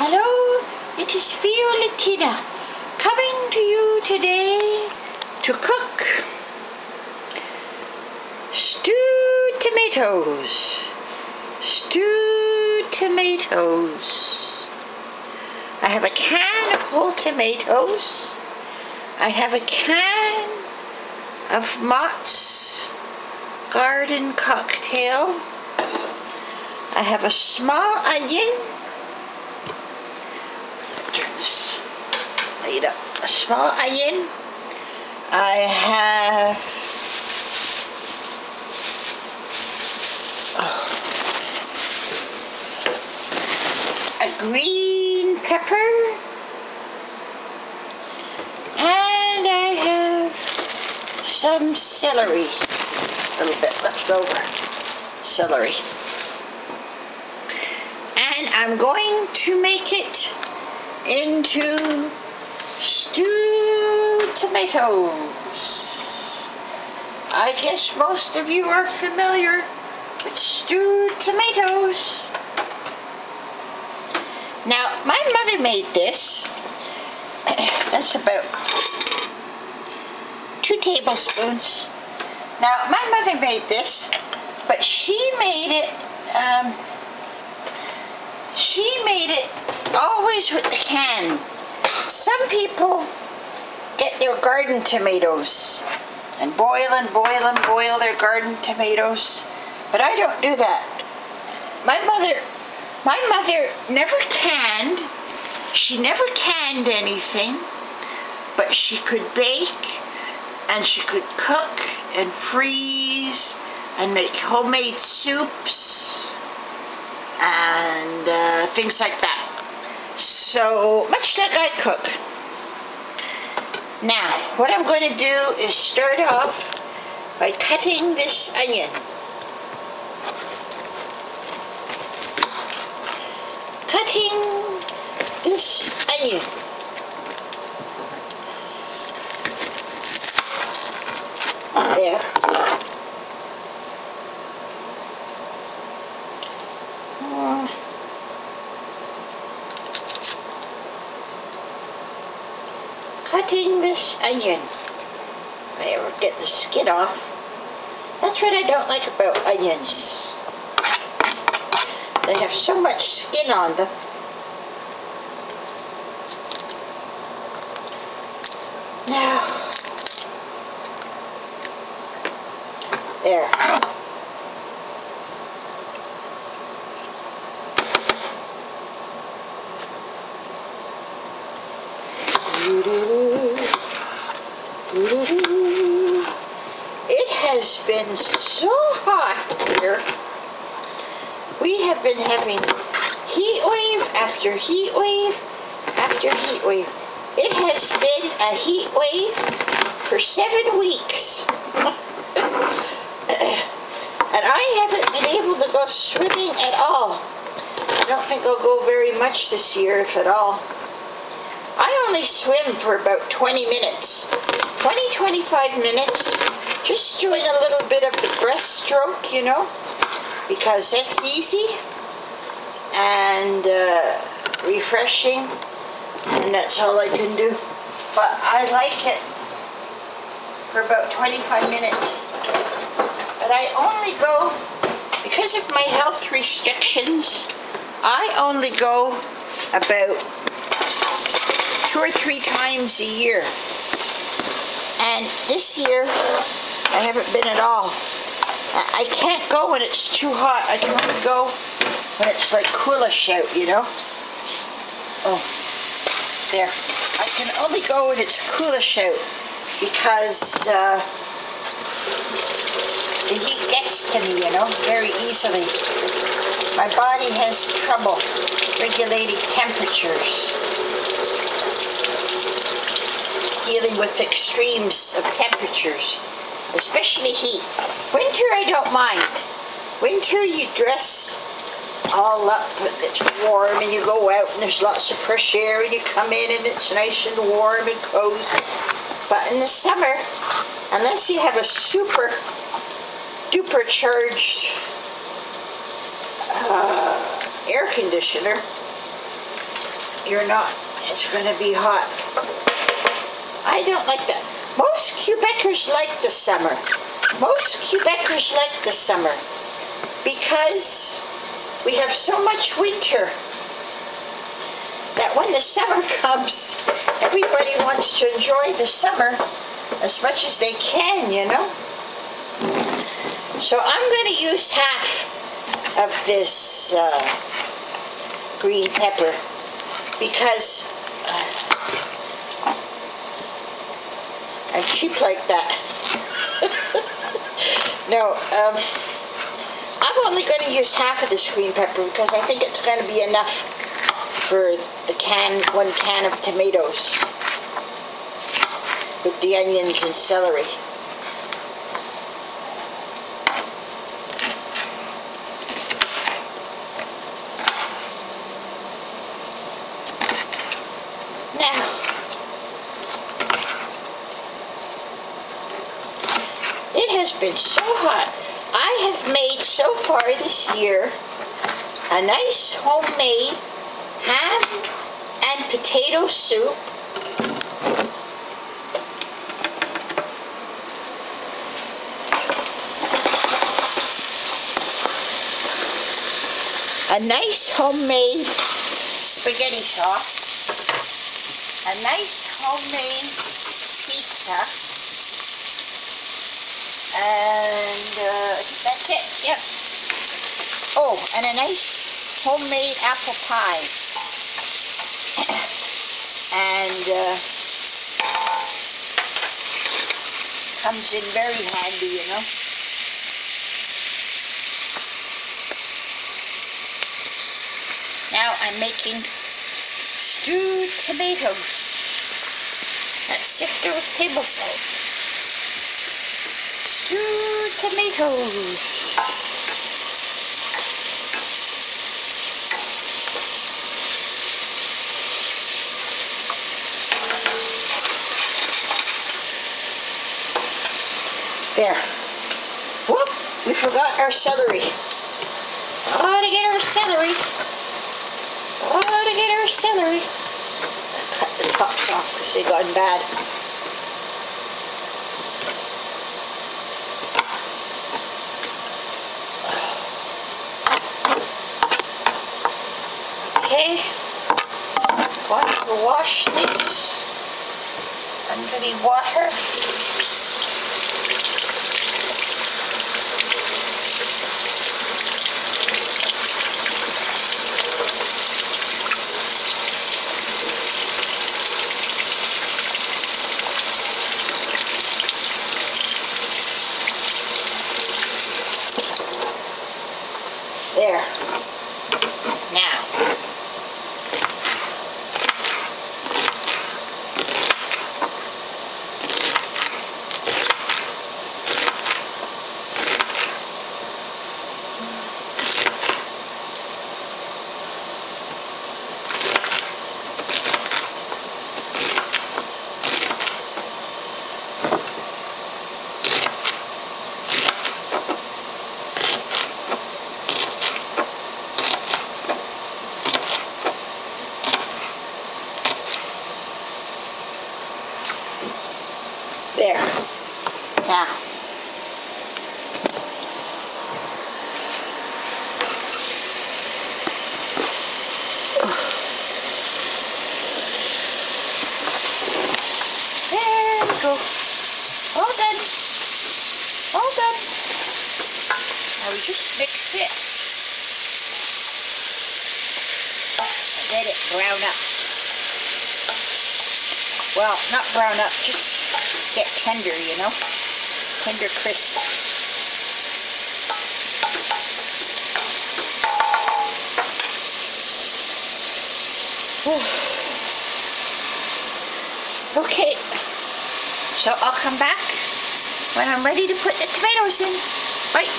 Hello, it is Violetina coming to you today to cook stewed tomatoes. Stewed tomatoes. I have a can of whole tomatoes. I have a can of Mott's Garden Cocktail. I have a small onion. Turn this light up. A small onion. I have a green pepper, and I have some celery, a little bit left over celery, and I'm going to make it into stewed tomatoes. I guess most of you are familiar with stewed tomatoes. Now, my mother made this. That's about 2 tablespoons. Now, my mother made this, but she made it always with the can. Some people get their garden tomatoes and boil their garden tomatoes, but I don't do that. My mother never canned. She never canned anything, but she could bake and she could cook and freeze and make homemade soups and things like that. So much like I cook. Now, what I'm going to do is start off by cutting this onion. Cutting this onion. There. Cutting this onion. If I ever get the skin off. That's what I don't like about onions. They have so much skin on them. Now, there. It has been so hot here. We have been having heat wave after heat wave after heat wave. It has been a heat wave for 7 weeks. And I haven't been able to go swimming at all. I don't think I'll go very much this year, if at all. I only swim for about 20 minutes. 20-25 minutes. Just doing a little bit of the breaststroke, you know, because that's easy and refreshing, and that's all I can do. But I like it for about 25 minutes. But I only go, because of my health restrictions, I only go about 2 or 3 times a year. And this year, I haven't been at all. I can't go when it's too hot. I can only go when it's like coolish out, you know? Oh, there. I can only go when it's coolish out because the heat gets to me, you know, very easily. My body has trouble regulating temperatures, dealing with extremes of temperatures, especially heat. Winter I don't mind. Winter you dress all up and it's warm and you go out and there's lots of fresh air and you come in and it's nice and warm and cozy. But in the summer, unless you have a super duper charged air conditioner, you're not. It's going to be hot. I don't like that. Most Quebecers like the summer. Most Quebecers like the summer because we have so much winter that when the summer comes, everybody wants to enjoy the summer as much as they can, you know. So I'm going to use half of this green pepper because I'm cheap like that. No, I'm only going to use half of this green pepper because I think it's going to be enough for the one can of tomatoes with the onions and celery. Now, it has been so hot. I have made so far this year a nice homemade ham and potato soup. A nice homemade spaghetti sauce. A nice homemade pizza. And that's it. Yep. Oh, and a nice homemade apple pie. And comes in very handy, you know. Now I'm making stewed tomatoes. That's sifted with table salt. Stewed tomatoes. There. Whoop! We forgot our celery. Oh, to get our celery. Oh, to get our celery. Cut the tops off because they've gone bad. Okay. Going to wash this under the water. There. Now. There. Now. There we go. All done. All done. Now we just mix it. Let it brown up. Well, not brown up, just get tender, you know, tender crisp. Okay, so I'll come back when I'm ready to put the tomatoes in. Bye.